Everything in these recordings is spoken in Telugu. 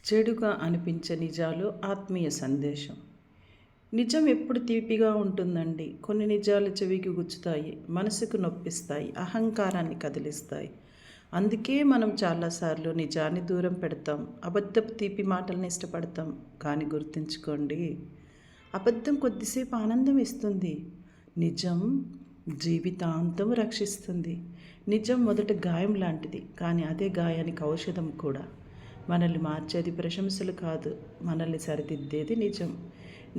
చెడుగా అనిపించే నిజాలు ఆత్మీయ సందేశం. నిజం ఎప్పుడు తీపిగా ఉంటుందండి. కొన్ని నిజాలు చెవికి గుచ్చుతాయి, మనసుకు నొప్పిస్తాయి, అహంకారాన్ని కదిలిస్తాయి. అందుకే మనం చాలాసార్లు నిజాన్ని దూరం పెడతాం, అబద్ధపు తీపి మాటలను ఇష్టపడతాం. కానీ గుర్తుంచుకోండి, అబద్ధం కొద్దిసేపు ఆనందం ఇస్తుంది, నిజం జీవితాంతం రక్షిస్తుంది. నిజం మొదట గాయం లాంటిది, కానీ అదే గాయానికి ఔషధం కూడా. మనల్ని మార్చేది ప్రశంసలు కాదు, మనల్ని సరిదిద్దేది నిజం.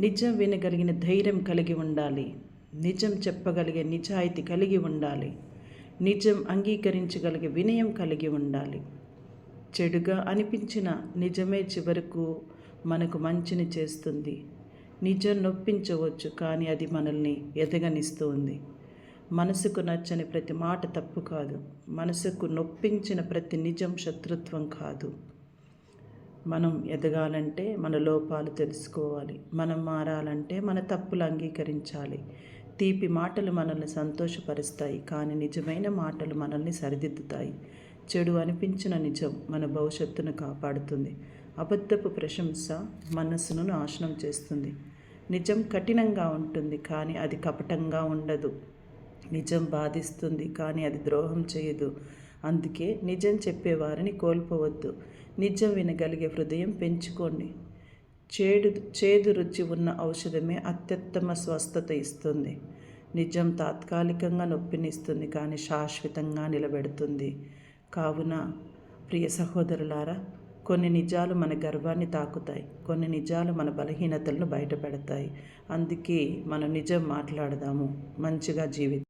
నిజం వినగలిగిన ధైర్యం కలిగి ఉండాలి, నిజం చెప్పగలిగే నిజాయితీ కలిగి ఉండాలి, నిజం అంగీకరించగలిగే వినయం కలిగి ఉండాలి. చెడుగా అనిపించిన నిజమే చివరకు మనకు మంచిని చేస్తుంది. నిజం నొప్పించవచ్చు, కానీ అది మనల్ని ఎదగనిస్తుంది. మనసుకు నచ్చని ప్రతి మాట తప్పు కాదు, మనసుకు నొప్పించిన ప్రతి నిజం శత్రుత్వం కాదు. మనం ఎదగాలంటే మన లోపాలు తెలుసుకోవాలి, మనం మారాలంటే మన తప్పులు అంగీకరించాలి. తీపి మాటలు మనల్ని సంతోషపరుస్తాయి, కానీ నిజమైన మాటలు మనల్ని సరిదిద్దుతాయి. చెడు అనిపించిన నిజం మన భవిష్యత్తును కాపాడుతుంది. అబద్ధపు ప్రశంస మనస్సును నాశనం చేస్తుంది. నిజం కఠినంగా ఉంటుంది, కానీ అది కపటంగా ఉండదు. నిజం బాధిస్తుంది, కానీ అది ద్రోహం చేయదు. అందుకే నిజం చెప్పేవారిని కోల్పోవద్దు, నిజం వినగలిగే హృదయం పెంచుకోండి. చేదు రుచి ఉన్న ఔషధమే అత్యుత్తమ స్వస్థత ఇస్తుంది. నిజం తాత్కాలికంగా నొప్పినిస్తుంది, కానీ శాశ్వతంగా నిలబెడుతుంది. కావున ప్రియ సహోదరులారా, కొన్ని నిజాలు మన గర్వాన్ని తాకుతాయి, కొన్ని నిజాలు మన బలహీనతలను బయటపెడతాయి. అందుకే మనం నిజం మాట్లాడదాము, మంచిగా జీవితం.